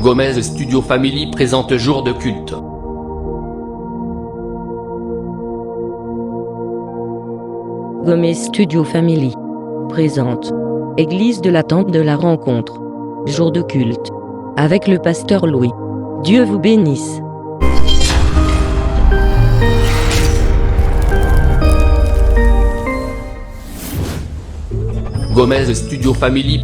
Gomez Studio Family présente Jour de culte. Gomez Studio Family présente Église de la Tente de la Rencontre. Jour de culte. Avec le pasteur Louis. Dieu vous bénisse. Gomez Studio Family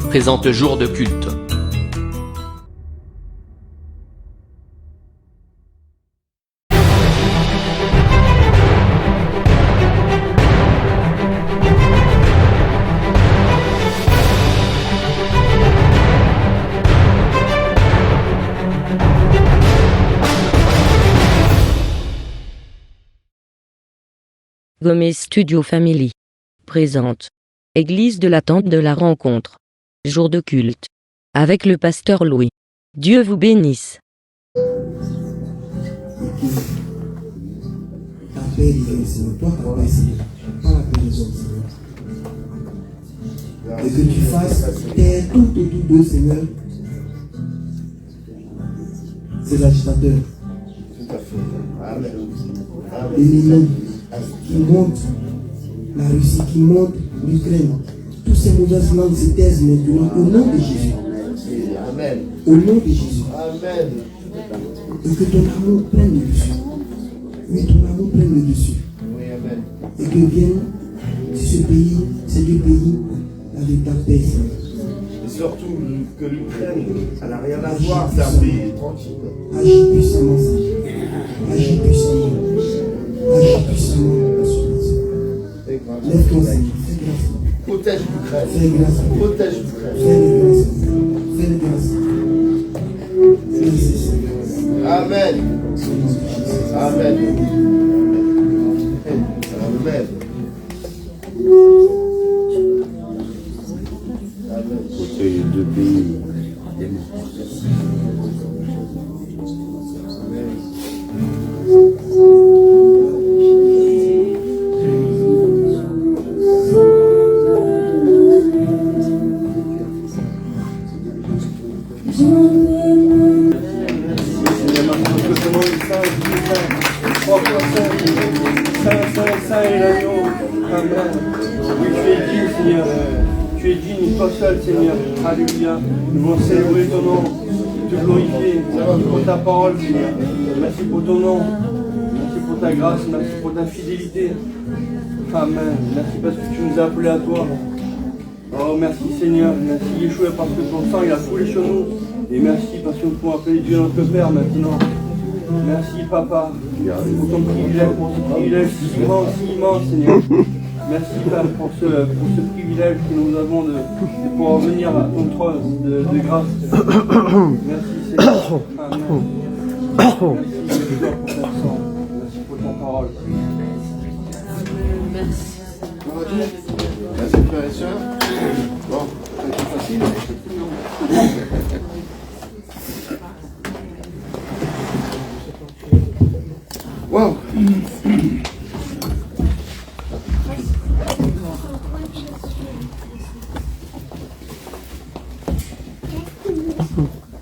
présente Jour de culte. Gomez Studio Family présente Église de la Tente de la Rencontre. Jour de culte. Avec le pasteur Louis. Dieu vous bénisse. Ta paix divine, Seigneur. Toi, ta paix, Seigneur. Pas la paix des hommes, Seigneur. Et que tu fasses taire tout autour d'eux, Seigneur. Ces agitateurs. Tout à fait. Amen. L'ennemi qui monte la Russie, qui monte l'Ukraine. Toutes ces mauvaises langues se taisent maintenant au nom de Jésus. Amen. Au nom de Jésus. Amen. Et que ton amour prenne le dessus. Oui, ton amour prenne le dessus. Oui, amen. Et que vienne sur ce pays, ces deux pays, avec ta paix, Seigneur. Et surtout que l'Ukraine, ça n'a rien à voir, c'est un pays tranquille. Agis puissamment, Seigneur. Agis puissamment. Agis puissamment. Fais grâce. Lève-toi, Seigneur. Fais grâce. Protège l'Ukraine. Fais grâce. Protège l'Ukraine. Fais grâce. Fais grâce. Merci, Seigneur. Amen. Au nom de Jésus. Amen. Amen. Côté les deux pays. Saint est l'agneau. Amen. Oui, tu es digne, Seigneur. Tu es digne, toi seul, Seigneur. Alléluia. Nous voulons célébrer ton nom, te glorifier. Merci pour ta parole, Seigneur. Merci pour ton nom. Merci pour ta grâce. Merci pour ta fidélité. Amen. Merci parce que tu nous as appelés à toi. Oh, merci, Seigneur. Merci, Yeshua, parce que ton sang, il a coulé sur nous. Et merci parce que nous pouvons appeler Dieu notre Père maintenant. Merci, Papa, pour ton privilège, pour ce privilège si grand, si immense, Seigneur. Merci, Père, pour ce privilège que nous avons de pouvoir venir à ton trône de grâce. Merci, Seigneur. Amen. Merci, Yeshua, pour ton sang. Merci pour ta parole. Merci, frères et sœurs. Bon, c'est facile. Wow.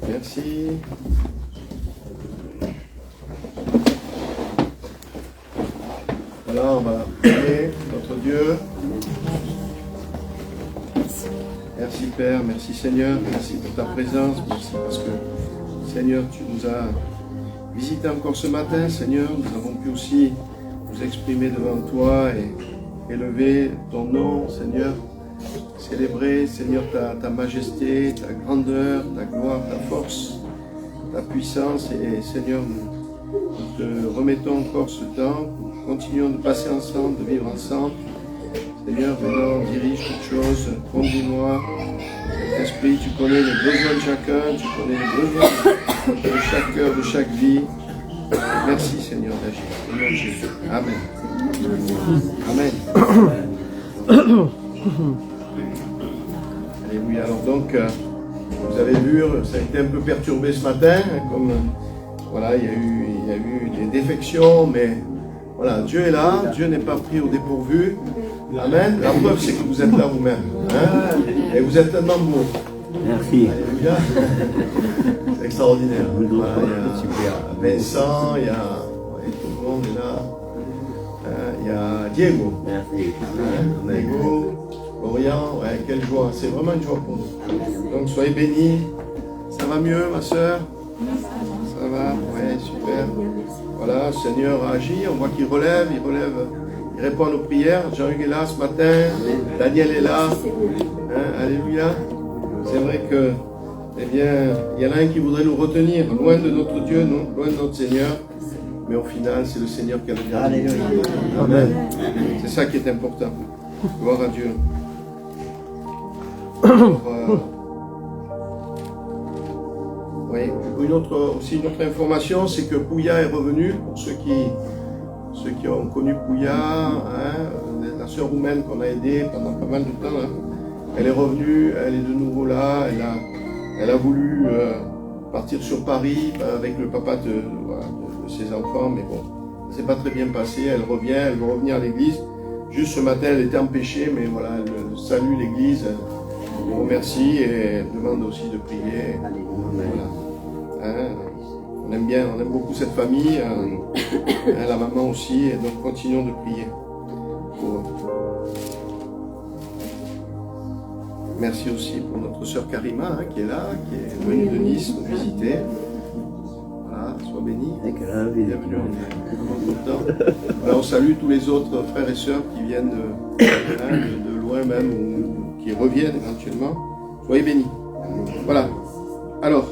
Merci. Alors, on va prier notre Dieu. Merci Père, merci Seigneur, merci pour ta présence, merci parce que Seigneur, tu nous as visité encore ce matin, Seigneur. Nous avons pu aussi nous exprimer devant toi et élever ton nom, Seigneur. Célébrer, Seigneur, ta majesté, ta grandeur, ta gloire, ta force, ta puissance. Et Seigneur, nous te remettons encore ce temps. Nous continuons de passer ensemble, de vivre ensemble. Seigneur, venons, dirige toutes choses, conduis-moi. Esprit, tu connais les besoins de chacun, tu connais les besoins de chaque cœur, de chaque vie. Merci Seigneur d'agir. Au nom de Jésus. Amen. Amen. Alléluia. Alors donc, vous avez vu, ça a été un peu perturbé ce matin, comme voilà, il y a eu des défections, mais Voilà, Dieu est là, Dieu n'est pas pris au dépourvu. Amen. La preuve, c'est que vous êtes là vous-même. Hein? Et vous êtes tellement beau. Merci. Alléluia. C'est extraordinaire. Voilà, il y a Vincent, il y a tout le monde est là. Il y a Diego. Merci. Diego, Florian, ouais, quelle joie. C'est vraiment une joie pour nous. Donc soyez bénis. Ça va mieux, ma soeur? Ça va? Ouais, super. Voilà, le Seigneur a agi. On voit qu'il relève, il répond à nos prières. Jean-Hugues est là ce matin. Daniel est là. Hein, alléluia. C'est vrai que, eh bien, il y en a un qui voudrait nous retenir loin de notre Dieu, loin de notre Seigneur. Mais au final, c'est le Seigneur qui a le dernier. Amen. C'est ça qui est important. Gloire à Dieu. Alors, oui, aussi une autre information, c'est que Pouya est revenu. Pour ceux qui ont connu Pouya, hein, la sœur roumaine qu'on a aidée pendant pas mal de temps, hein, elle est revenue, elle est de nouveau là. Elle a voulu partir sur Paris avec le papa de ses enfants, mais bon, ça s'est pas très bien passé. Elle revient, elle veut revenir à l'église. Juste ce matin, elle était empêchée, mais voilà, elle salue l'église, elle vous remercie et elle demande aussi de prier. Voilà. Hein, on aime beaucoup cette famille, la maman aussi, et donc continuons de prier pour eux. Merci aussi pour notre sœur Karima, hein, qui est là, qui est venue de Nice nous visiter. Voilà, sois béni. Bienvenue, on est content. Alors, on salue tous les autres frères et sœurs qui viennent de loin même, ou qui reviennent éventuellement. Soyez bénis. Voilà. Alors,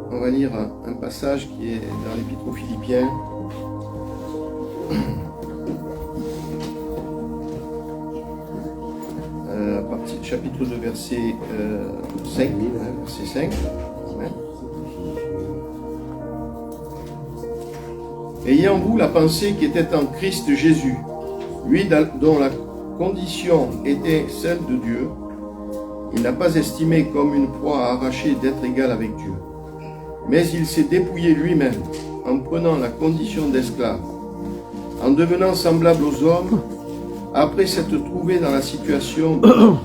on va lire un passage qui est dans l'Épître aux Philippiens. À partir du chapitre 2, verset 5. Verset 5. Ayez en vous la pensée qui était en Christ Jésus, lui dont la condition était celle de Dieu. Il n'a pas estimé comme une proie à arracher d'être égal avec Dieu. Mais il s'est dépouillé lui-même en prenant la condition d'esclave, en devenant semblable aux hommes. Après s'être trouvé dans la situation de l'homme,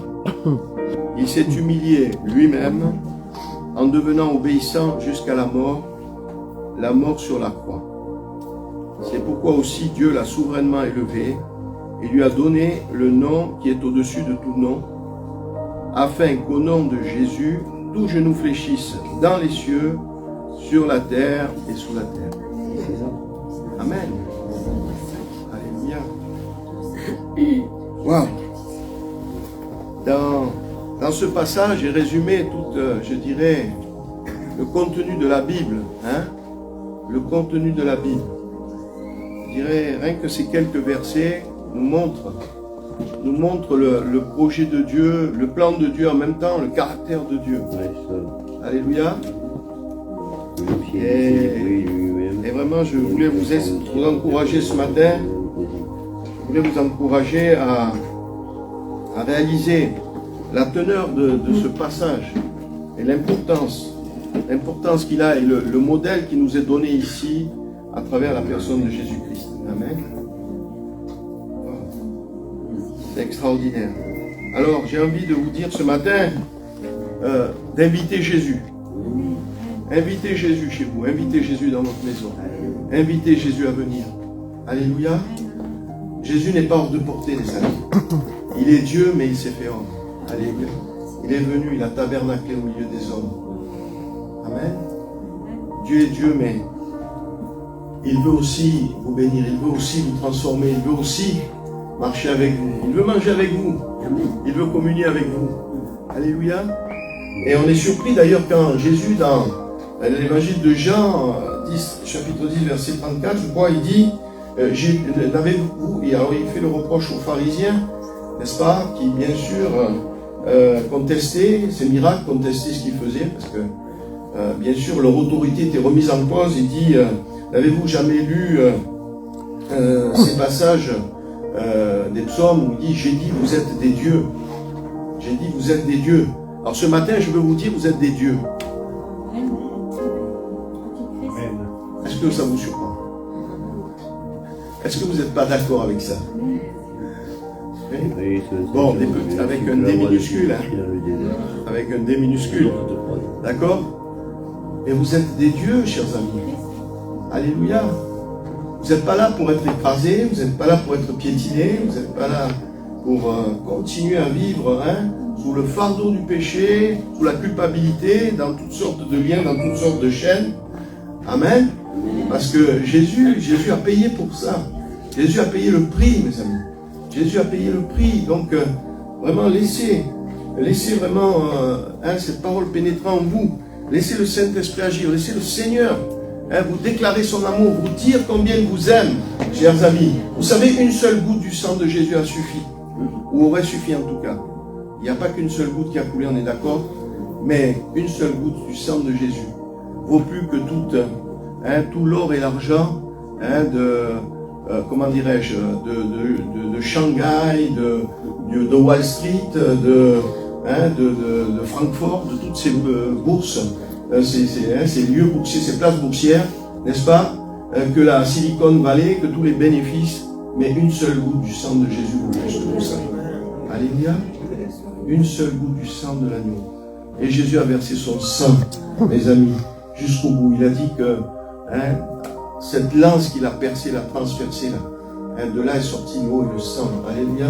il s'est humilié lui-même en devenant obéissant jusqu'à la mort sur la croix. C'est pourquoi aussi Dieu l'a souverainement élevé et lui a donné le nom qui est au-dessus de tout nom, afin qu'au nom de Jésus, tout genou fléchisse dans les cieux, sur la terre et sous la terre. Amen. Alléluia. Wow. Dans ce passage est résumé tout, je dirais, le contenu de la Bible. Hein? Le contenu de la Bible. Je dirais, rien que ces quelques versets nous montrent le projet de Dieu, le plan de Dieu en même temps, le caractère de Dieu. Alléluia. Et vraiment, je voulais vous encourager ce matin. Je voulais vous encourager à réaliser la teneur de ce passage et l'importance qu'il a et le modèle qui nous est donné ici à travers la personne de Jésus-Christ. Amen. C'est extraordinaire. Alors, j'ai envie de vous dire ce matin d'inviter Jésus. Invitez Jésus chez vous, invitez Jésus dans votre maison, invitez Jésus à venir. Alléluia. Jésus n'est pas hors de portée, les amis. Il est Dieu, mais il s'est fait homme. Alléluia. Il est venu, il a tabernaclé au milieu des hommes. Amen. Dieu est Dieu, mais il veut aussi vous bénir, il veut aussi vous transformer, il veut aussi marcher avec vous, il veut manger avec vous, il veut communier avec vous. Alléluia. Et on est surpris d'ailleurs quand Jésus, dans l'évangile de Jean, chapitre 10, verset 34, je crois, il dit, n'avez-vous, et alors il fait le reproche aux pharisiens, n'est-ce pas, qui bien sûr contestaient ces miracles, contestaient ce qu'il faisait, parce que bien sûr leur autorité était remise en cause. Il dit, n'avez-vous jamais lu ces passages des psaumes où il dit, j'ai dit vous êtes des dieux, j'ai dit vous êtes des dieux. Alors ce matin je veux vous dire, vous êtes des dieux. Est-ce que ça vous surprend? Est-ce que vous n'êtes pas d'accord avec ça? Oui. Oui, Bon, avec un D minuscule, avec un D minuscule, d'accord? Et vous êtes des dieux, chers amis. Alléluia. Vous n'êtes pas là pour être écrasés, vous n'êtes pas là pour être piétinés, vous n'êtes pas là pour continuer à vivre sous le fardeau du péché, sous la culpabilité, dans toutes sortes de liens, dans toutes sortes de chaînes. Amen. Parce que Jésus a payé pour ça. Jésus a payé le prix, mes amis. Jésus a payé le prix. Donc, vraiment, laissez vraiment cette parole pénétrer en vous. Laissez le Saint-Esprit agir. Laissez le Seigneur vous déclarer son amour, vous dire combien il vous aime, chers amis. Vous savez, une seule goutte du sang de Jésus a suffi. Ou aurait suffi en tout cas. Il n'y a pas qu'une seule goutte qui a coulé, on est d'accord. Mais une seule goutte du sang de Jésus vaut plus que tout l'or et l'argent comment dirais-je, de Shanghai, de Wall Street, de Francfort, de toutes ces bourses, ces lieux boursiers, ces places boursières, n'est-ce pas, que la Silicon Valley, que tous les bénéfices, mais une seule goutte du sang de Jésus vaut plus que tout ça. Alléluia. Une seule goutte du sang de l'agneau. Et Jésus a versé son sang, mes amis, jusqu'au bout. Il a dit que cette lance qu'il a percée, l'a transpercée, de là est sorti l'eau et le sang. Alléluia.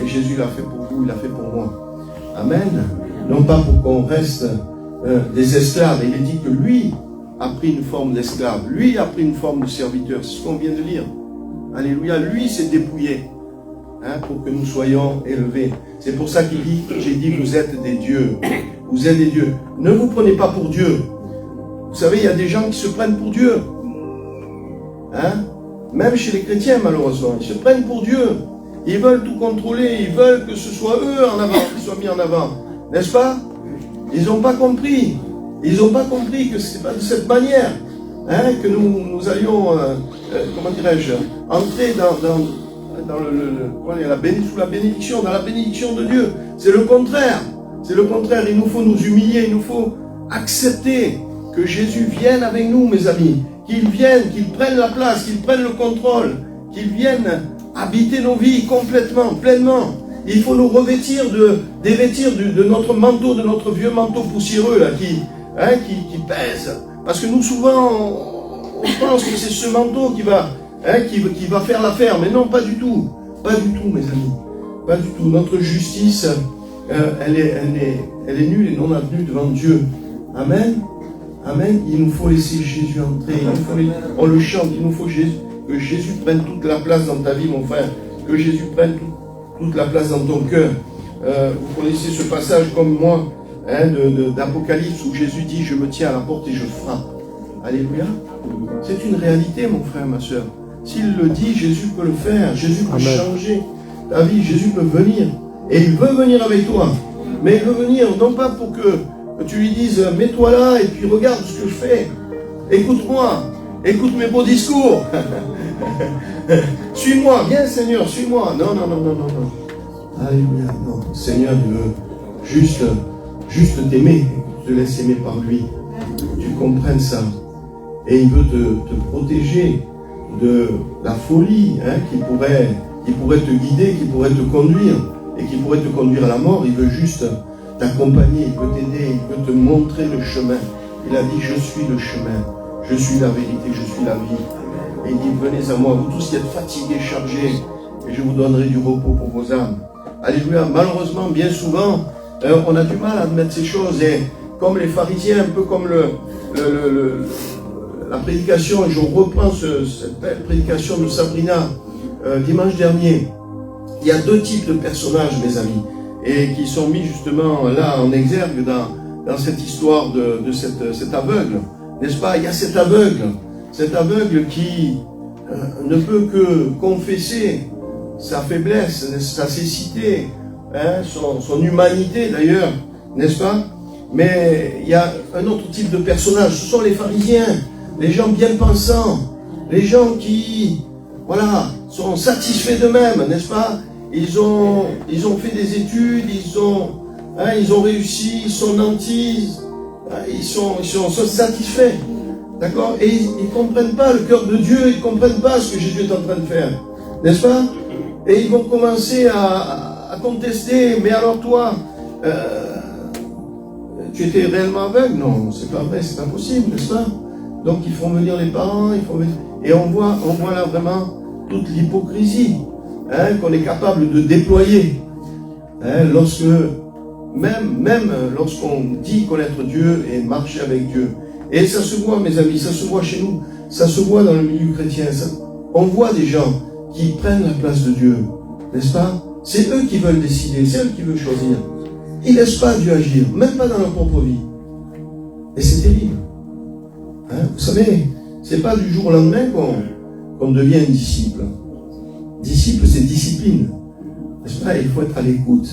Et Jésus l'a fait pour vous, il l'a fait pour moi. Amen. Non pas pour qu'on reste des esclaves. Il est dit que lui a pris une forme d'esclave. Lui a pris une forme de serviteur. C'est ce qu'on vient de lire. Alléluia. Lui s'est dépouillé pour que nous soyons élevés. C'est pour ça qu'il dit, j'ai dit, vous êtes des dieux. Vous êtes des dieux. Ne vous prenez pas pour Dieu. Vous savez, il y a des gens qui se prennent pour Dieu. Même chez les chrétiens, malheureusement. Ils se prennent pour Dieu. Ils veulent tout contrôler. Ils veulent que ce soit eux en avant, qui soient mis en avant. N'est-ce pas? Ils n'ont pas compris. Ils n'ont pas compris que ce n'est pas de cette manière que nous allions, comment dirais-je, entrer sous la bénédiction, dans la bénédiction de Dieu. C'est le contraire. C'est le contraire. Il nous faut nous humilier. Il nous faut accepter que Jésus vienne avec nous, mes amis. Qu'il vienne, qu'il prenne la place, qu'il prenne le contrôle, qu'il vienne habiter nos vies complètement, pleinement. Il faut nous dévêtir de notre manteau, de notre vieux manteau poussiéreux là, qui pèse. Parce que nous, souvent, on pense que c'est ce manteau qui va faire l'affaire. Mais non, pas du tout. Pas du tout, mes amis. Pas du tout. Notre justice, elle est nulle et non avenue devant Dieu. Amen. Amen. Il nous faut laisser Jésus entrer. On le chante. Il nous faut que Jésus prenne toute la place dans ta vie, mon frère. Que Jésus prenne toute la place dans ton cœur. Vous connaissez ce passage comme moi, d'Apocalypse, où Jésus dit, je me tiens à la porte et je frappe. Alléluia. C'est une réalité, mon frère, ma soeur. S'il le dit, Jésus peut le faire. Jésus peut changer ta vie. Jésus peut venir. Et il veut venir avec toi. Mais il veut venir, non pas pour que tu lui dises, mets-toi là et puis regarde ce que je fais. Écoute-moi. Écoute mes beaux discours. Suis-moi. Viens, Seigneur, suis-moi. Non. Alléluia. Non. Seigneur, il veut juste t'aimer. Te laisse aimer par lui. Tu comprennes ça. Et il veut te protéger de la folie qui pourrait te guider, qui pourrait te conduire et qui pourrait te conduire à la mort. Il veut juste t'accompagner, il veut t'aider, il veut te montrer le chemin. Il a dit, je suis le chemin, je suis la vérité, je suis la vie. Et il dit, venez à moi, vous tous qui êtes fatigués, chargés, et je vous donnerai du repos pour vos âmes. Alléluia. Malheureusement, bien souvent, on a du mal à admettre ces choses. Et comme les pharisiens, un peu comme la prédication, et je reprends cette belle prédication de Sabrina dimanche dernier. Il y a deux types de personnages, mes amis, et qui sont mis justement là en exergue dans cette histoire de cet aveugle. N'est-ce pas? Il y a cet aveugle qui ne peut que confesser sa faiblesse, sa cécité, son humanité d'ailleurs, n'est-ce pas? Mais il y a un autre type de personnage, ce sont les pharisiens, les gens bien pensants, les gens qui, voilà, sont satisfaits d'eux-mêmes, n'est-ce pas? Ils ont fait des études, ils ont réussi, ils sont nantis, ils sont satisfaits. D'accord? Et ils ne comprennent pas le cœur de Dieu, ils ne comprennent pas ce que Jésus est en train de faire. N'est-ce pas? Et ils vont commencer à contester. Mais alors toi, tu étais réellement aveugle? Non, c'est pas vrai, c'est pas possible, n'est-ce pas? Donc il faut venir les parents, et on voit là vraiment toute l'hypocrisie qu'on est capable de déployer. Lorsque même lorsqu'on dit connaître Dieu et marcher avec Dieu. Et ça se voit, mes amis, ça se voit chez nous, ça se voit dans le milieu chrétien. On voit des gens qui prennent la place de Dieu, n'est-ce pas? C'est eux qui veulent décider, c'est eux qui veulent choisir. Ils ne laissent pas Dieu agir, même pas dans leur propre vie. Et c'est terrible. Vous savez, c'est pas du jour au lendemain qu'on devient un disciple. Disciple, c'est discipline. N'est-ce pas? Il faut être à l'écoute.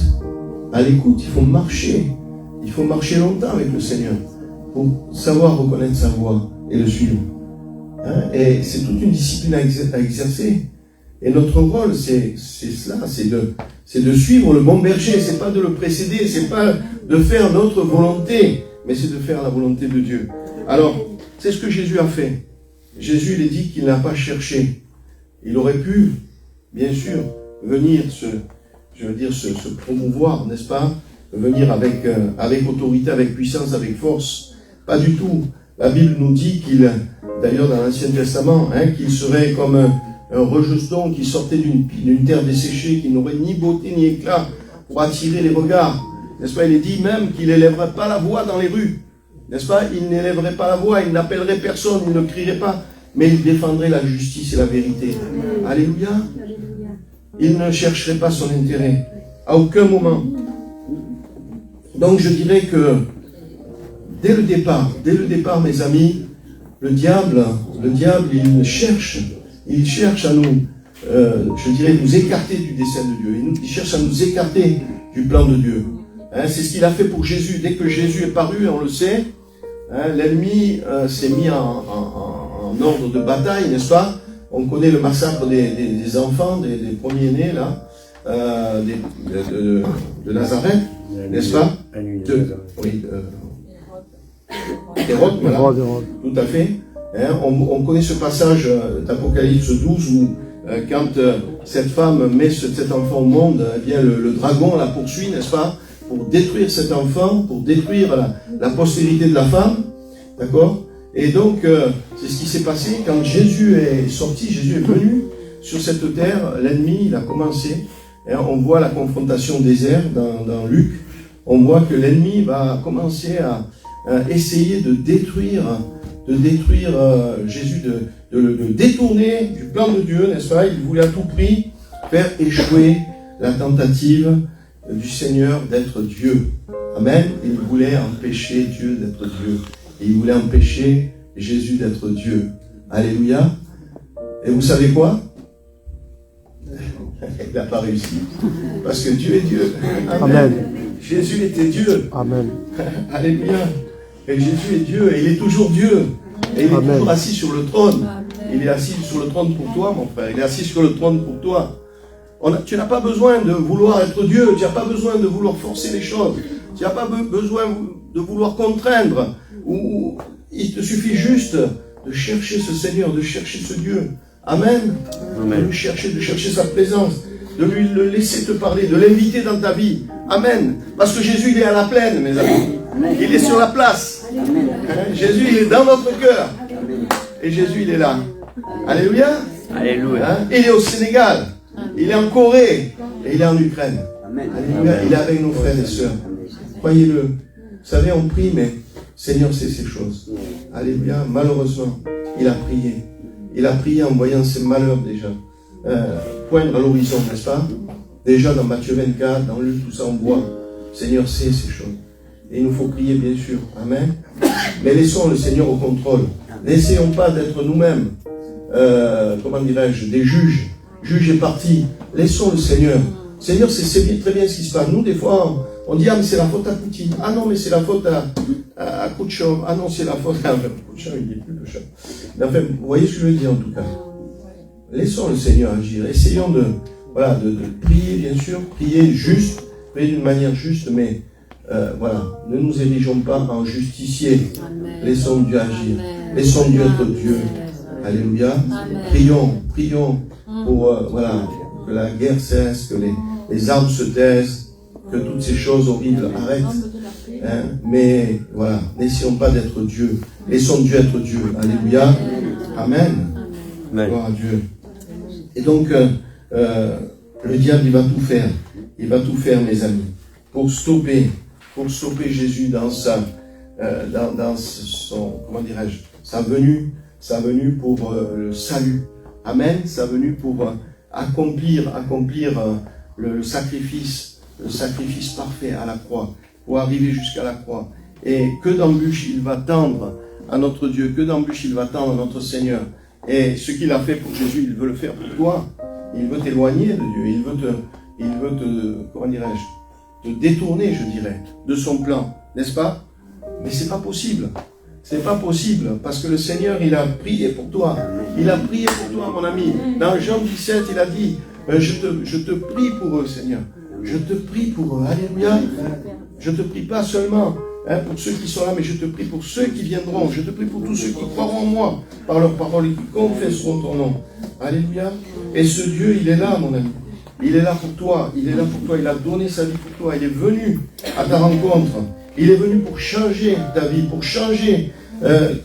À l'écoute, il faut marcher. Il faut marcher longtemps avec le Seigneur pour savoir reconnaître sa voix et le suivre. Et c'est toute une discipline à exercer. Et notre rôle, c'est cela, c'est de suivre le bon berger. C'est pas de le précéder, c'est pas de faire notre volonté, mais c'est de faire la volonté de Dieu. Alors, c'est ce que Jésus a fait. Jésus, il a dit qu'il n'a pas cherché. Il aurait pu, bien sûr, venir se promouvoir, n'est-ce pas? Venir avec autorité, avec puissance, avec force. Pas du tout. La Bible nous dit d'ailleurs dans l'Ancien Testament, qu'il serait comme un rejeton qui sortait d'une terre desséchée, qui n'aurait ni beauté ni éclat pour attirer les regards. N'est-ce pas? Il est dit même qu'il n'élèverait pas la voix dans les rues. N'est-ce pas? Il n'élèverait pas la voix, il n'appellerait personne, il ne crierait pas, mais il défendrait la justice et la vérité. Alléluia. Il ne chercherait pas son intérêt, à aucun moment. Donc je dirais que, dès le départ, mes amis, le diable, il cherche à nous, je dirais, nous écarter du dessein de Dieu. Il cherche à nous écarter du plan de Dieu. C'est ce qu'il a fait pour Jésus. Dès que Jésus est paru, on le sait, l'ennemi s'est mis en ordre de bataille, n'est-ce pas? On connaît le massacre des enfants, des premiers-nés, là, de Nazareth, n'est-ce pas? Hérode, voilà, tout à fait. On connaît ce passage d'Apocalypse 12 où quand cette femme met cet enfant au monde, eh bien le dragon la poursuit, n'est-ce pas? Pour détruire cet enfant, pour détruire la postérité de la femme, d'accord? Et donc, c'est ce qui s'est passé quand Jésus est sorti, Jésus est venu sur cette terre, l'ennemi, il a commencé. On voit la confrontation désert dans Luc. On voit que l'ennemi va commencer à essayer de détruire Jésus, de le détourner du plan de Dieu, n'est-ce pas? Il voulait à tout prix faire échouer la tentative du Seigneur d'être Dieu. Amen. Il voulait empêcher Dieu d'être Dieu. Et il voulait empêcher Jésus d'être Dieu. Alléluia. Et vous savez quoi? Il n'a pas réussi. Parce que Dieu est Dieu. Amen. Amen. Jésus était Dieu. Amen. Alléluia. Et Jésus est Dieu. Et il est toujours Dieu. Et il est toujours assis sur le trône. Il est assis sur le trône pour toi, mon frère. Il est assis sur le trône pour toi. Tu n'as pas besoin de vouloir être Dieu. Tu n'as pas besoin de vouloir forcer les choses. Tu n'as pas besoin de vouloir contraindre. Il te suffit juste de chercher ce Seigneur, de chercher ce Dieu. Amen. Amen. De chercher sa présence, de lui le laisser te parler, de l'inviter dans ta vie. Amen. Parce que Jésus, il est à la plaine, mes amis. Il est sur la place. Jésus, il est dans notre cœur. Et Jésus, il est là. Alléluia. Alléluia. Il est au Sénégal. Il est en Corée. Et il est en Ukraine. Alléluia. Il est avec nos frères et sœurs. Croyez-le. Vous savez, on prie, mais Seigneur sait ces choses. Alléluia. Malheureusement, il a prié. Il a prié en voyant ses malheurs déjà poindre à l'horizon, n'est-ce pas? Déjà dans Matthieu 24, dans Luc, tout ça, on voit. Seigneur sait ces choses. Et il nous faut prier, bien sûr. Amen. Mais laissons le Seigneur au contrôle. N'essayons pas d'être nous-mêmes, comment dirais-je, des juges. Juge est parti. Laissons le Seigneur. Seigneur, c'est très bien ce qui se passe. Nous, des fois, on dit, ah, mais c'est la faute à Poutine. Ah non, mais c'est la faute à Khrouchtchev. Ah non, c'est la faute à Khrouchtchev, il n'est plus le chat. Mais enfin, vous voyez ce que je veux dire, en tout cas. Laissons le Seigneur agir. Essayons de prier, bien sûr, prier juste, prier d'une manière juste, mais voilà, ne nous érigeons pas en justiciers. Amen. Laissons Dieu agir. Amen. Laissons Dieu être Dieu. Alléluia. Amen. Prions pour voilà, que la guerre cesse, que les armes se taisent, que toutes ces choses horribles arrêtent. Hein? Mais voilà, n'essayons pas d'être Dieu. Laissons Dieu être Dieu. Alléluia. Amen. Gloire à Dieu. Et donc, le diable, il va tout faire. Il va tout faire, mes amis, pour stopper Jésus dans dans son, comment dirais-je, sa venue pour le salut. Amen. Sa venue pour accomplir le sacrifice parfait à la croix, pour arriver jusqu'à la croix. Et que d'embûches il va tendre à notre Dieu, que d'embûches il va tendre à notre Seigneur. Et ce qu'il a fait pour Jésus, il veut le faire pour toi. Il veut t'éloigner de Dieu, il veut te, comment dirais-je, te détourner, je dirais, de son plan, n'est-ce pas? Mais c'est pas possible. C'est pas possible, parce que le Seigneur, il a prié pour toi. Il a prié pour toi, mon ami. Dans Jean 17, il a dit, je te prie pour eux, Seigneur. Je te prie pour eux. Alléluia. Je te prie pas seulement pour ceux qui sont là, mais je te prie pour ceux qui viendront. Je te prie pour tous ceux qui croiront en moi, par leurs paroles et qui confesseront ton nom. Alléluia. Et ce Dieu, il est là, mon ami. Il est là pour toi. Il est là pour toi. Il a donné sa vie pour toi. Il est venu à ta rencontre. Il est venu pour changer ta vie, pour changer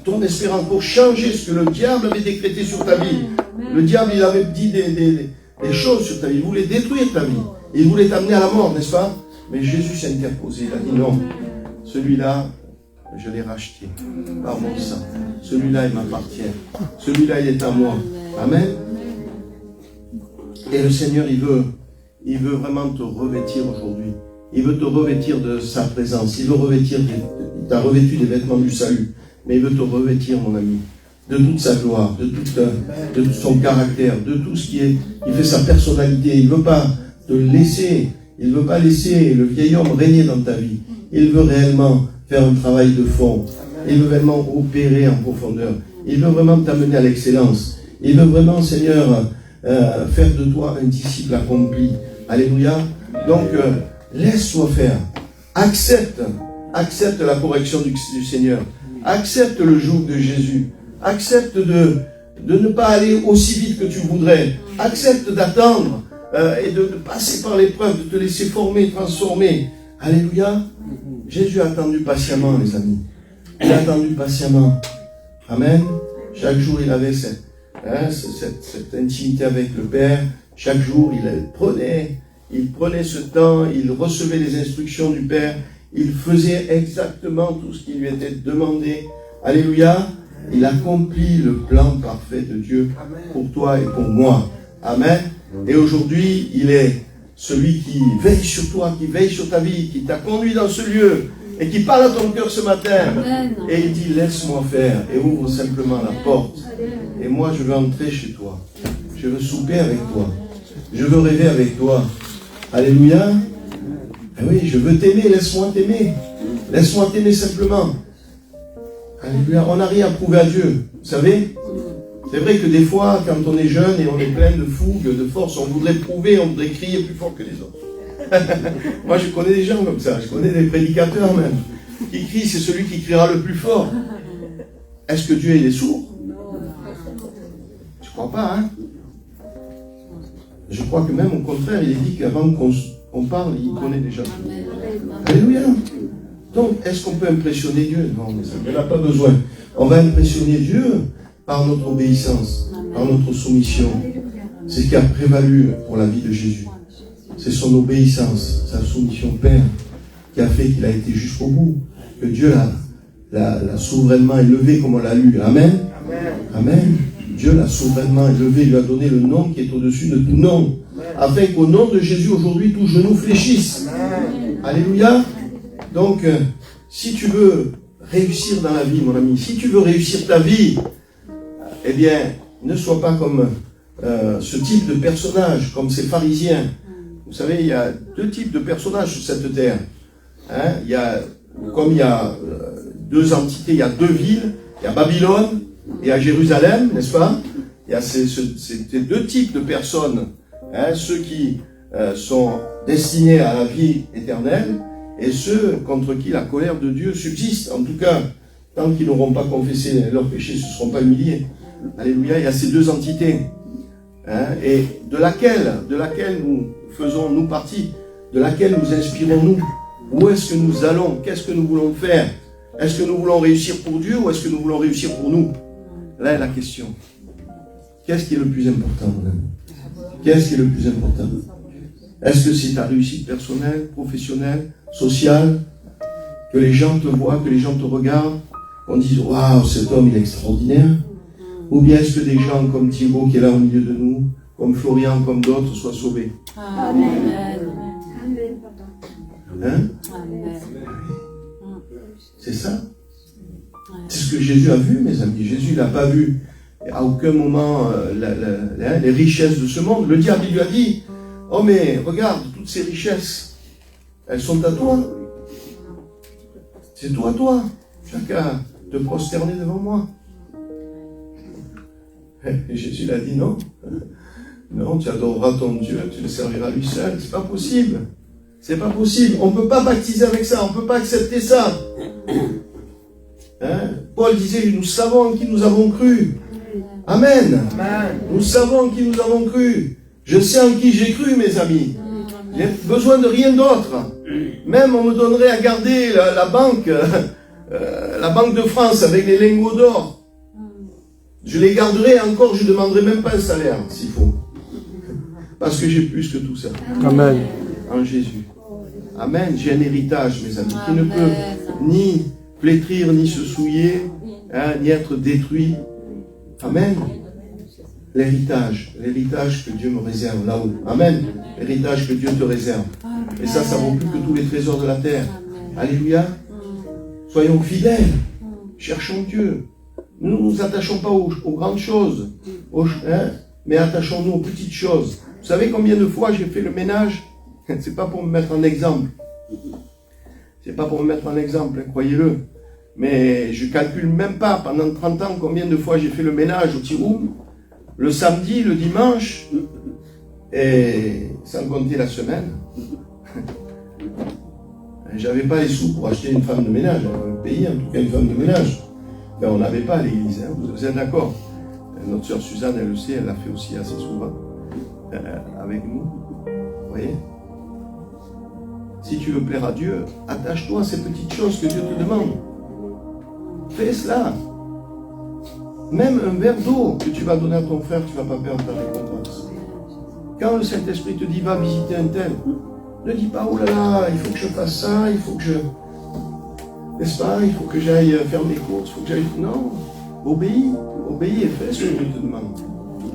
ton espérance, pour changer ce que le diable avait décrété sur ta vie. Le diable, il avait dit des choses sur ta vie. Il voulait détruire ta vie. Il voulait t'amener à la mort, n'est-ce pas? Mais Jésus s'est interposé. Il a dit non. Celui-là, je l'ai racheté par mon sang. Celui-là, il m'appartient. Celui-là, il est à moi. Amen. Et le Seigneur, il veut vraiment te revêtir aujourd'hui. Il veut te revêtir de sa présence. Il veut revêtir, il t'a revêtu des vêtements du salut. Mais il veut te revêtir, mon ami, de toute sa gloire, de tout son caractère, de tout ce qui fait sa personnalité. Il ne veut pas te laisser, il ne veut pas laisser le vieil homme régner dans ta vie. Il veut réellement faire un travail de fond. Il veut vraiment opérer en profondeur. Il veut vraiment t'amener à l'excellence. Il veut vraiment, Seigneur, faire de toi un disciple accompli. Alléluia. Donc, laisse-toi faire. Accepte la correction du Seigneur. Accepte le joug de Jésus. Accepte de ne pas aller aussi vite que tu voudrais. Accepte d'attendre et de passer par l'épreuve, de te laisser former, transformer. Alléluia. Jésus a attendu patiemment, les amis. Il a attendu patiemment. Amen. Chaque jour, il avait cette intimité avec le Père. Chaque jour, il prenait ce temps, il recevait les instructions du Père, il faisait exactement tout ce qui lui était demandé. Alléluia. Il accomplit le plan parfait de Dieu pour toi et pour moi. Amen. Et aujourd'hui, il est celui qui veille sur toi, qui veille sur ta vie, qui t'a conduit dans ce lieu et qui parle à ton cœur ce matin. Et il dit, laisse-moi faire, et ouvre simplement la porte. Et moi, je veux entrer chez toi. Je veux souper avec toi. Je veux rêver avec toi. Alléluia. Eh oui, je veux t'aimer, laisse-moi t'aimer. Laisse-moi t'aimer simplement. Alléluia. On n'a rien à prouver à Dieu. Vous savez, c'est vrai que des fois, quand on est jeune et on est plein de fougue, de force, on voudrait prouver, on voudrait crier plus fort que les autres. Moi, je connais des gens comme ça. Je connais des prédicateurs même. Qui crient, c'est celui qui criera le plus fort. Est-ce que Dieu il est sourd? Je crois pas, hein. Je crois que même au contraire, il est dit qu'avant qu'on parle, il connaît déjà tout. Alléluia. Donc, est-ce qu'on peut impressionner Dieu? Non, mais ça, il n'a pas besoin. On va impressionner Dieu par notre obéissance, par notre soumission. C'est ce qui a prévalu pour la vie de Jésus. C'est son obéissance, sa soumission au Père, qui a fait qu'il a été jusqu'au bout. Que Dieu l'a souverainement élevé comme on l'a lu. Amen. Amen. Dieu l'a souverainement élevé, lui a donné le nom qui est au-dessus de tout nom. Afin qu'au nom de Jésus, aujourd'hui, tout genou fléchisse. Alléluia. Donc, si tu veux réussir dans la vie, mon ami, si tu veux réussir ta vie, eh bien, ne sois pas comme ce type de personnage, comme ces pharisiens. Vous savez, il y a deux types de personnages sur cette terre. Hein? Il y a deux entités, il y a deux villes, il y a Babylone et à Jérusalem, n'est-ce pas? Il y a ces deux types de personnes, hein? Ceux qui sont destinés à la vie éternelle et ceux contre qui la colère de Dieu subsiste. En tout cas, tant qu'ils n'auront pas confessé leurs péchés, ce ne seront pas humiliés. Alléluia, il y a ces deux entités. Hein, et de laquelle nous faisons, nous, partie, de laquelle nous inspirons-nous. Où est-ce que nous allons? Qu'est-ce que nous voulons faire? Est-ce que nous voulons réussir pour Dieu ou est-ce que nous voulons réussir pour nous? Là est la question. Qu'est-ce qui est le plus important? Qu'est-ce qui est le plus important? Est-ce que c'est ta réussite personnelle, professionnelle, sociale? Que les gens te voient, que les gens te regardent, qu'on dise « Waouh, cet homme, il est extraordinaire ». Ou bien est-ce que des gens comme Thibaut qui est là au milieu de nous, comme Florian, comme d'autres, soient sauvés? Amen. Hein? Amen. C'est ça. C'est ce que Jésus a vu, mes amis. Jésus n'a pas vu à aucun moment les richesses de ce monde. Le diable, il lui a dit « Oh mais regarde, toutes ces richesses, elles sont à toi. C'est toi à toi. Chacun te prosterner devant moi. » Et Jésus l'a dit non. Non, tu adoreras ton Dieu, tu le serviras lui seul. C'est pas possible. C'est pas possible. On ne peut pas baptiser avec ça. On ne peut pas accepter ça. Hein? Paul disait, nous savons en qui nous avons cru. Amen. Nous savons en qui nous avons cru. Je sais en qui j'ai cru, mes amis. J'ai besoin de rien d'autre. Même on me donnerait à garder la banque de France avec les lingots d'or. Je les garderai encore, je ne demanderai même pas un salaire, s'il faut. Parce que j'ai plus que tout ça. Amen. En Jésus. Amen. J'ai un héritage, mes amis, qui ne peut ni flétrir, ni se souiller, hein, ni être détruit. Amen. L'héritage que Dieu me réserve là-haut. Amen. L'héritage que Dieu te réserve. Et ça vaut plus que tous les trésors de la terre. Alléluia. Soyons fidèles. Cherchons Dieu. Nous ne nous attachons pas aux grandes choses, mais attachons-nous aux petites choses. Vous savez combien de fois j'ai fait le ménage? C'est pas pour me mettre en exemple. C'est pas pour me mettre en exemple, hein, croyez-le. Mais je calcule même pas pendant 30 ans combien de fois j'ai fait le ménage au Tiroum, le samedi, le dimanche, et sans compter la semaine. J'avais pas les sous pour acheter une femme de ménage, payer en tout cas une femme de ménage. Ben, on n'avait pas à l'église, hein, vous êtes d'accord? Notre sœur Suzanne, elle le sait, elle l'a fait aussi assez souvent avec nous. Vous voyez? Si tu veux plaire à Dieu, attache-toi à ces petites choses que Dieu te demande. Fais cela. Même un verre d'eau que tu vas donner à ton frère, tu ne vas pas perdre ta récompense. Quand le Saint-Esprit te dit va visiter un tel, ne dis pas oh là là, il faut que je fasse ça, il faut que je. N'est-ce pas? Il faut que j'aille faire mes courses, il faut que j'aille... Non, obéis et fais ce que Dieu te demande.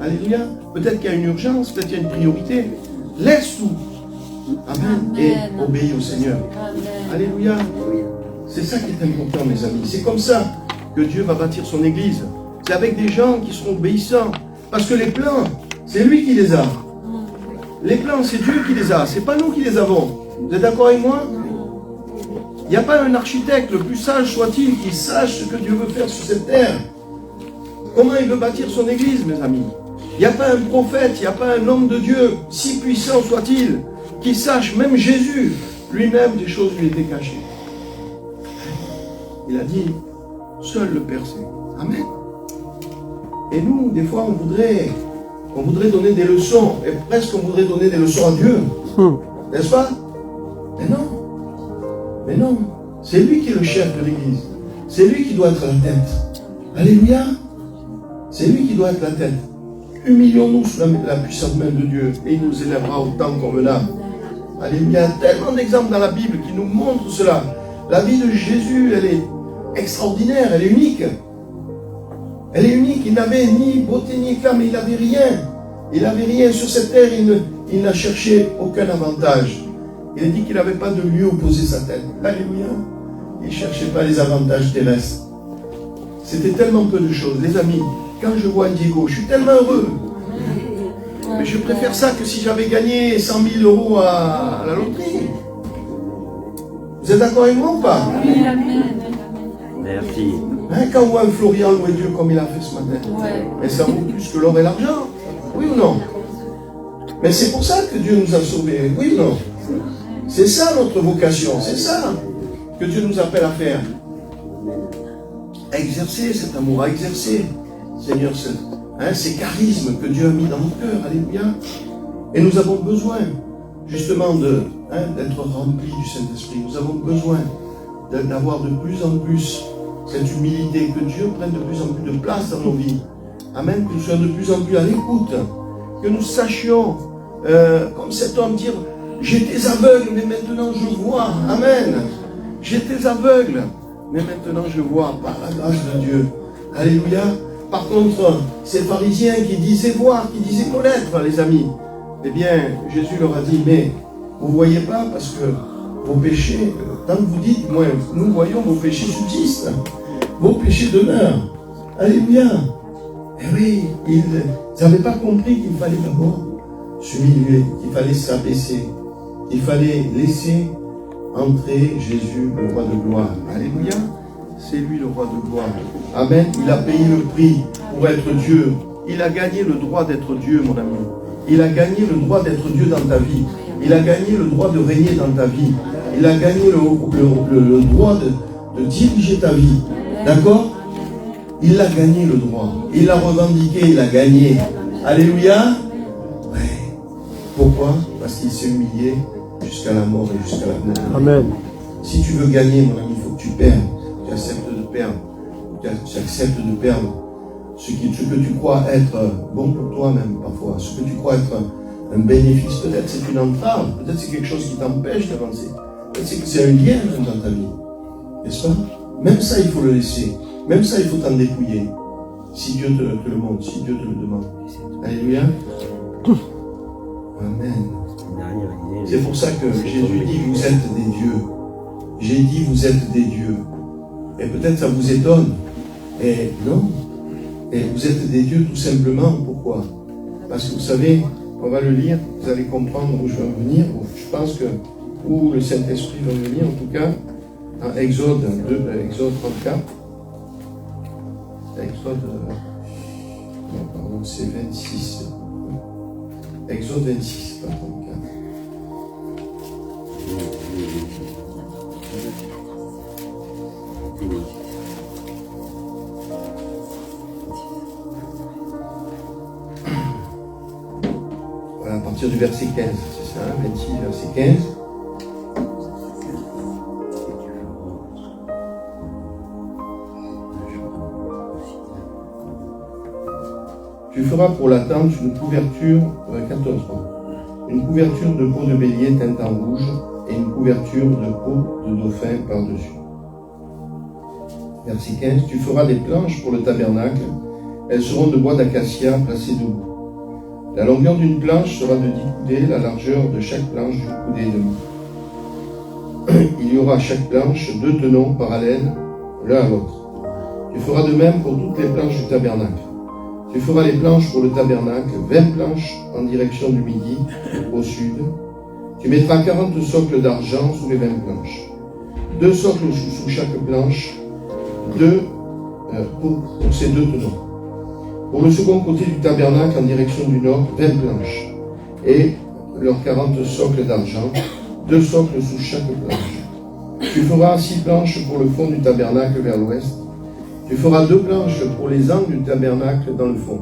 Alléluia. Peut-être qu'il y a une urgence, peut-être qu'il y a une priorité. Laisse tout. Amen. Et obéis au Seigneur. Amen. Alléluia. C'est ça qui est important, mes amis. C'est comme ça que Dieu va bâtir son église. C'est avec des gens qui seront obéissants. Parce que les plans, c'est lui qui les a. Les plans, c'est Dieu qui les a. C'est pas nous qui les avons. Vous êtes d'accord avec moi? Il n'y a pas un architecte, le plus sage soit-il, qui sache ce que Dieu veut faire sur cette terre. Comment il veut bâtir son église, mes amis? Il n'y a pas un prophète, il n'y a pas un homme de Dieu, si puissant soit-il, qui sache, même Jésus, lui-même, des choses lui étaient cachées. Il a dit, seul le Père sait. Amen. Et nous, des fois, on voudrait donner des leçons, et presque on voudrait donner des leçons à Dieu. N'est-ce pas? Mais non. Mais non, c'est lui qui est le chef de l'église. C'est lui qui doit être la tête. Alléluia. C'est lui qui doit être la tête. Humilions-nous sous la puissante main de Dieu et il nous élèvera autant convenable. Alléluia. Il y a tellement d'exemples dans la Bible qui nous montrent cela. La vie de Jésus, elle est extraordinaire, elle est unique. Elle est unique. Il n'avait ni beauté ni éclat, mais il n'avait rien. Il n'avait rien sur cette terre. Il n'a cherché aucun avantage. Il a dit qu'il n'avait pas de lieu où poser sa tête. Alléluia. Il ne cherchait pas les avantages terrestres. C'était tellement peu de choses. Les amis, quand je vois Diego, je suis tellement heureux. Mais je préfère ça que si j'avais gagné 100 000 € à la loterie. Vous êtes d'accord avec moi ou pas? Merci. Hein, quand on voit un Florian louer Dieu comme il a fait ce matin, mais ça vaut plus que l'or et l'argent. Oui ou non? Mais c'est pour ça que Dieu nous a sauvés. Oui ou non? C'est ça notre vocation, c'est ça que Dieu nous appelle à faire. À exercer cet amour, à exercer, Seigneur, ces charismes que Dieu a mis dans nos cœurs. Alléluia. Et nous avons besoin, justement, d'être remplis du Saint-Esprit. Nous avons besoin d'avoir de plus en plus cette humilité, que Dieu prenne de plus en plus de place dans nos vies. Amen. Que nous soyons de plus en plus à l'écoute. Que nous sachions, comme cet homme, dire « J'étais aveugle, mais maintenant je vois. » Amen. J'étais aveugle, mais maintenant je vois par la grâce de Dieu. Alléluia. Par contre, ces pharisiens qui disaient voir, qui disaient connaître, les amis, eh bien, Jésus leur a dit, mais vous ne voyez pas parce que vos péchés, tant que vous dites, moi, nous voyons vos péchés subsistent, vos péchés demeurent. Alléluia. Eh oui, ils n'avaient pas compris qu'il fallait d'abord s'humilier, qu'il fallait s'abaisser, qu'il fallait laisser entrer Jésus, le roi de gloire. Alléluia. C'est lui le roi de gloire. Amen. Il a payé le prix pour être Dieu. Il a gagné le droit d'être Dieu, mon ami. Il a gagné le droit d'être Dieu dans ta vie. Il a gagné le droit de régner dans ta vie. Il a gagné le droit de diriger ta vie. D'accord? Il a gagné le droit. Il l'a revendiqué, il a gagné. Alléluia. Ouais. Pourquoi? Parce qu'il s'est humilié jusqu'à la mort et jusqu'à la mort. Amen. Si tu veux gagner, mon ami, il faut que tu perdes. Tu acceptes de perdre. Tu acceptes de perdre ce que tu crois être bon pour toi-même parfois. Ce que tu crois être un bénéfice. Peut-être c'est une entrave. Peut-être c'est quelque chose qui t'empêche d'avancer. Peut-être que c'est un lien même dans ta vie. N'est-ce pas? Même ça, il faut le laisser. Même ça, il faut t'en dépouiller. Si Dieu te le montre, si Dieu te le demande. Alléluia. Amen. C'est pour ça que Jésus dit, vous êtes des dieux. J'ai dit, vous êtes des dieux. Et peut-être ça vous étonne. Et non. Et vous êtes des dieux tout simplement. Pourquoi? Parce que vous savez, on va le lire, vous allez comprendre où je vais en venir. Je pense que où le Saint-Esprit va venir, en tout cas, dans Exode 34. Non, pardon, c'est 26. Exode 26, pas 34. Voilà, à partir du verset 15, c'est ça, 26, verset 15. Tu feras pour la tente une couverture, 14, une couverture de peau de bélier teinte en rouge et une couverture de peau de dauphin par-dessus. Verset 15, tu feras des planches pour le tabernacle, elles seront de bois d'acacia placées debout. La longueur d'une planche sera de 10 coudées, la largeur de chaque planche d'une coudée et demie. Il y aura à chaque planche 2 tenons parallèles l'un à l'autre. Tu feras de même pour toutes les planches du tabernacle. Tu feras les planches pour le tabernacle, 20 planches en direction du midi, au sud. Tu mettras 40 socles d'argent sous les 20 planches. 2 socles sous chaque planche, pour ces 2 tenons. Pour le second côté du tabernacle en direction du nord, 20 planches. Et leurs 40 socles d'argent, 2 socles sous chaque planche. Tu feras 6 planches pour le fond du tabernacle vers l'ouest. Tu feras 2 planches pour les angles du tabernacle dans le fond.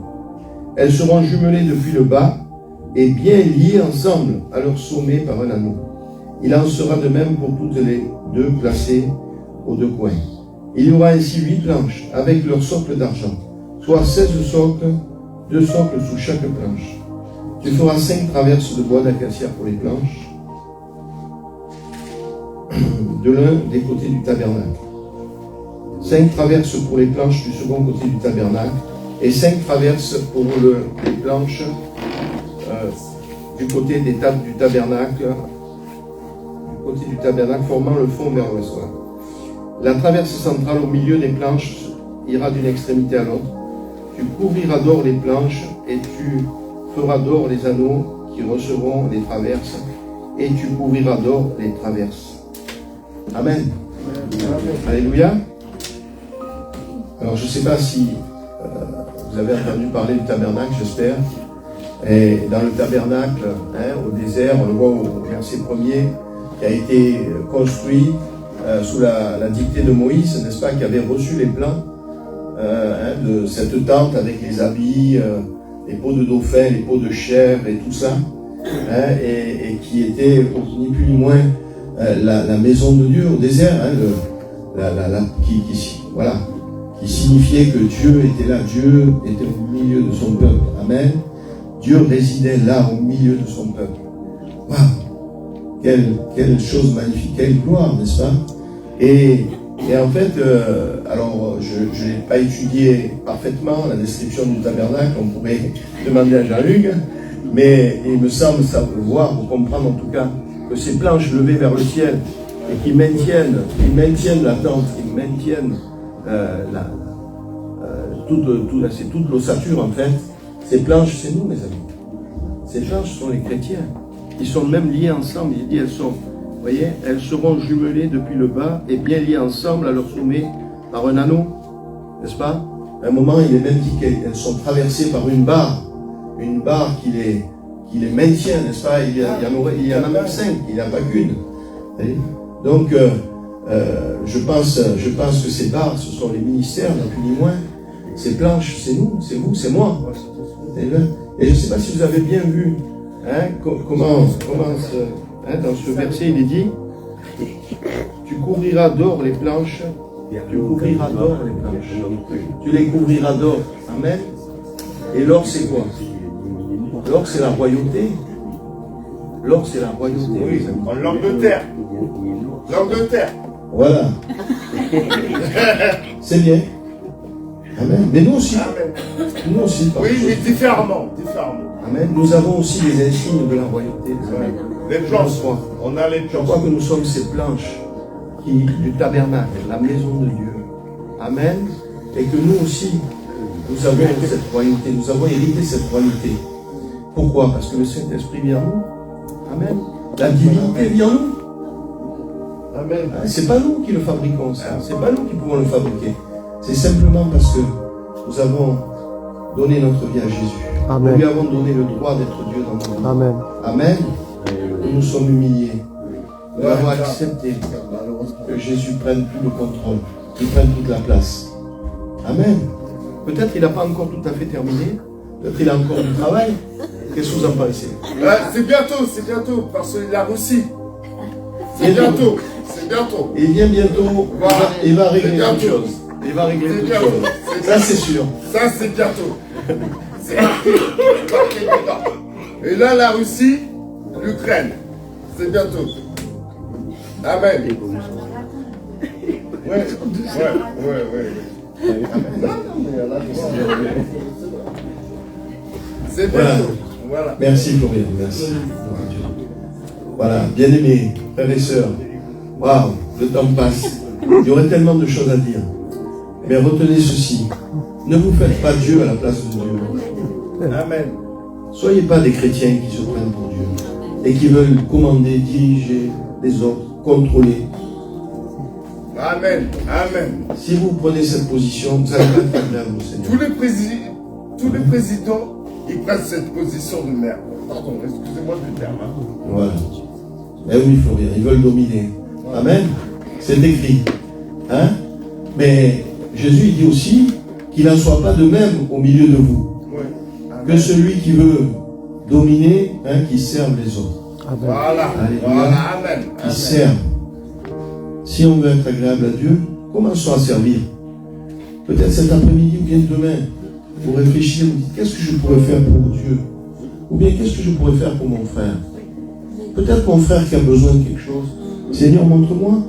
Elles seront jumelées depuis le bas et bien liées ensemble à leur sommet par un anneau. Il en sera de même pour toutes les 2 placées aux 2 coins. Il y aura ainsi 8 planches avec leurs socles d'argent, soit 16 socles, 2 socles sous chaque planche. Tu feras 5 traverses de bois d'acacia pour les planches, de l'un des côtés du tabernacle. 5 traverses pour les planches du second côté du tabernacle et 5 traverses pour les planches du côté du tabernacle, formant le fond vers l'ouest. La traverse centrale au milieu des planches ira d'une extrémité à l'autre. Tu couvriras d'or les planches et tu feras d'or les anneaux qui recevront les traverses et tu couvriras d'or les traverses. Amen. Alléluia. Alors, je ne sais pas si vous avez entendu parler du tabernacle, j'espère. Et dans le tabernacle, au désert, on le voit au verset 1er, qui a été construit sous la dictée de Moïse, n'est-ce pas, qui avait reçu les plans de cette tente avec les habits, les peaux de dauphin, les peaux de chèvre et tout ça, et qui était ni plus ni moins la maison de Dieu au désert, qui signifiait que Dieu était là, Dieu était au milieu de son peuple. Amen. Dieu résidait là au milieu de son peuple. Waouh! Quelle chose magnifique, quelle gloire, n'est-ce pas? Et en fait, alors je n'ai pas étudié parfaitement la description du tabernacle, on pourrait demander à Jean-Hugues, mais il me semble savoir, ou comprendre en tout cas, que ces planches levées vers le ciel et qui maintiennent la tente, qui maintiennent c'est toute l'ossature en fait. Ces planches, c'est nous mes amis. Ces planches sont les chrétiens. Ils sont même liés ensemble. Il dit, vous voyez, elles seront jumelées depuis le bas et bien liées ensemble à leur sommet par un anneau, n'est-ce pas? À un moment, il est même dit qu'elles sont traversées par une barre qui les maintient, n'est-ce pas? Il y en a même 5, il n'y en a pas qu'une. Donc, je pense que ces barres, ce sont les ministères, ni plus ni moins. Ces planches, c'est nous, c'est vous, c'est moi. Et je ne sais pas si vous avez bien vu comment dans ce verset, il est dit, tu couvriras d'or les planches, tu couvriras d'or les planches, tu les couvriras d'or. Amen. Et l'or, c'est quoi? L'or, c'est la royauté. L'or, c'est la royauté. Oui, l'Angleterre. L'Angleterre. Voilà. C'est bien. Amen. Mais nous aussi. Amen. Nous aussi. Oui, mais différemment. Amen. Nous avons aussi les insignes de la royauté. Les planches. On a les Je planches. crois que nous sommes ces planches du tabernacle, la maison de Dieu. Amen. Et que nous aussi, nous avons cette royauté. Nous avons hérité cette royauté. Pourquoi? Parce que le Saint-Esprit vit en nous. Amen. La divinité vit en nous. Amen. C'est pas nous qui le fabriquons, ça. C'est pas nous qui pouvons le fabriquer. C'est simplement parce que nous avons donné notre vie à Jésus. Amen. Nous lui avons donné le droit d'être Dieu dans notre vie. Amen. Amen. Nous nous sommes humiliés. Nous avons accepté que Jésus prenne tout le contrôle, qu'il prenne toute la place. Amen. Peut-être qu'il n'a pas encore tout à fait terminé. Peut-être qu'il a encore du travail. Qu'est-ce que vous en pensez? C'est bientôt, parce qu'il a reçu. C'est bientôt. Il vient bientôt, Voilà. il va régler C'est quelque bientôt. chose. Il va régler C'est quelque bientôt. chose. Ça, c'est sûr. Ça, c'est bientôt. C'est marqué dedans. Et là, la Russie, l'Ukraine. C'est bientôt. Amen. Ouais. C'est bientôt. Voilà. Merci Florian, merci. Voilà, bien aimés, frères et sœurs. Waouh, le temps passe. Il y aurait tellement de choses à dire. Mais retenez ceci. Ne vous faites pas Dieu à la place de Dieu. Amen. Soyez pas des chrétiens qui se prennent pour Dieu et qui veulent commander, diriger les autres, contrôler. Amen. Si vous prenez cette position, vous allez pas être agréable au Seigneur. Tous les présidents, ils prennent cette position de merde. Pardon, excusez-moi du terme. Voilà. Eh oui, Florian, ils veulent dominer. Amen. C'est écrit. Hein? Mais Jésus dit aussi qu'il n'en soit pas de même au milieu de vous. Ouais. Que celui qui veut dominer, qui serve les autres. Amen. Voilà. Alléluia. Amen. Qui serve. Si on veut être agréable à Dieu, commençons à servir. Peut-être cet après-midi ou bien demain, vous réfléchissez, vous dites, qu'est-ce que je pourrais faire pour Dieu? Ou bien qu'est-ce que je pourrais faire pour mon frère? Peut-être mon frère qui a besoin de quelque chose. Seigneur, montre-moi.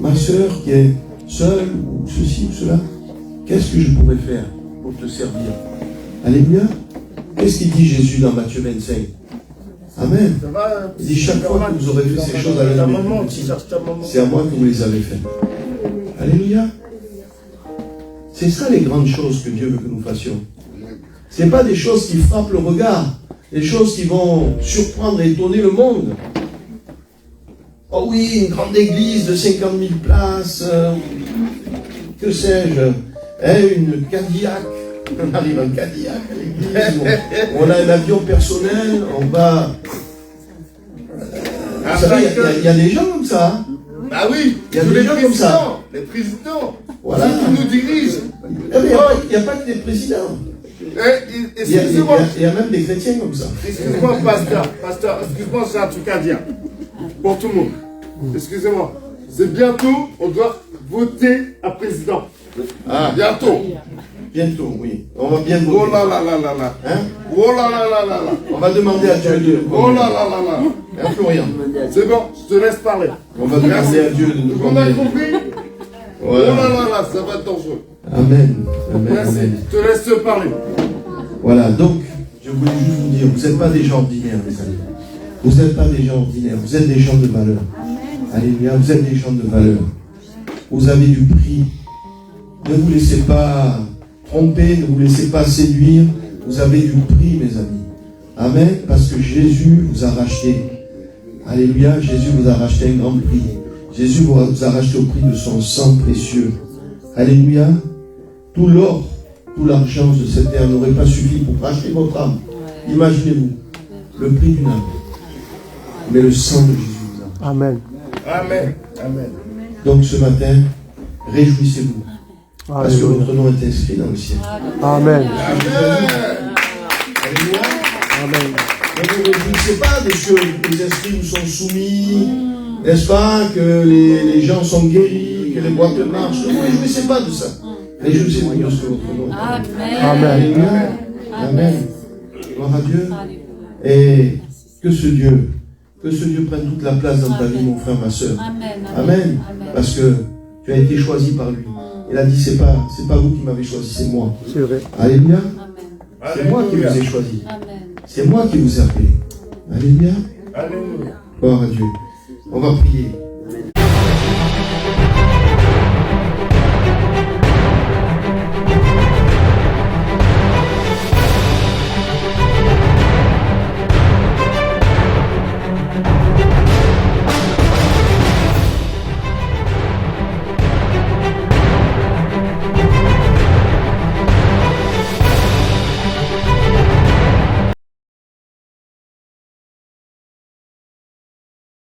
Ma soeur qui est seule, ou ceci ou cela. Qu'est-ce que je pourrais faire pour te servir? Alléluia. Qu'est-ce qu'il dit Jésus dans Matthieu 25? Amen. Il dit, chaque fois que vous aurez fait ces choses à l'un de mes plus petits, c'est à moi que vous les avez faites. Alléluia. C'est ça les grandes choses que Dieu veut que nous fassions. Ce n'est pas des choses qui frappent le regard, des choses qui vont surprendre et étonner le monde. Oh oui, une grande église de 50 000 places, que sais-je, une Cadillac. On arrive en Cadillac à l'église, on a un avion personnel, on va Un Vous savez, fighter. il y a des gens comme ça. Hein. Bah oui, Il y a tous des les gens comme ça. présidents. Les présidents. Voilà. Ceux qui nous dirigent. Il n'y a pas que des présidents. Excusez-moi. Il y a même des chrétiens comme ça. Excuse-moi, pasteur, excuse-moi, j'ai un truc à dire. Pour tout le monde. Excusez-moi. C'est bientôt, on doit voter un président. Ah, Bientôt. bientôt, oui. On va bien Oh voter. là là là là là. Hein? Oh là là là là là. On va demander à Dieu de nous Oh là conduire. là là là. Hein, Florian? C'est bon, je te laisse parler. On va demander à Dieu de nous On a conduire. compris? Oh Voilà. là là là, ça va être dangereux. Amen. Amen. Merci, Amen. je te laisse te parler. Voilà, donc, je voulais juste vous dire, vous n'êtes pas des gens ordinaires, les amis. Vous n'êtes pas des gens ordinaires, vous êtes des gens de valeur. Alléluia, vous êtes des gens de valeur. Vous avez du prix. Ne vous laissez pas tromper, ne vous laissez pas séduire. Vous avez du prix, mes amis. Amen, parce que Jésus vous a racheté. Alléluia, Jésus vous a racheté un grand prix. Jésus vous a racheté au prix de son sang précieux. Alléluia. Tout l'or, tout l'argent de cette terre n'aurait pas suffi pour racheter votre âme. Imaginez-vous, le prix d'une âme. Mais le sang de Jésus vous a. Amen. Amen. Amen. Donc ce matin, réjouissez-vous. Parce que Alléluia. votre nom est inscrit dans le ciel. Amen. Alléluia. Amen. Ne vous réjouissez pas de ce que les esprits vous sont soumis, n'est-ce pas, que les gens sont guéris, que les boîtes marchent. Ne vous réjouissez pas de ça. Réjouissez-vous de ce que votre nom est. Amen. Alléluia. Amen. Gloire à Dieu. Et que ce Dieu prenne toute la place dans ta vie, mon frère, ma soeur. Amen. Parce que tu as été choisi par lui. Il a dit, c'est pas vous qui m'avez choisi, c'est moi. C'est vrai. Alléluia. C'est moi qui vous ai choisi. C'est moi qui vous ai appelé. Alléluia. Alléluia. Gloire à Dieu. On va prier.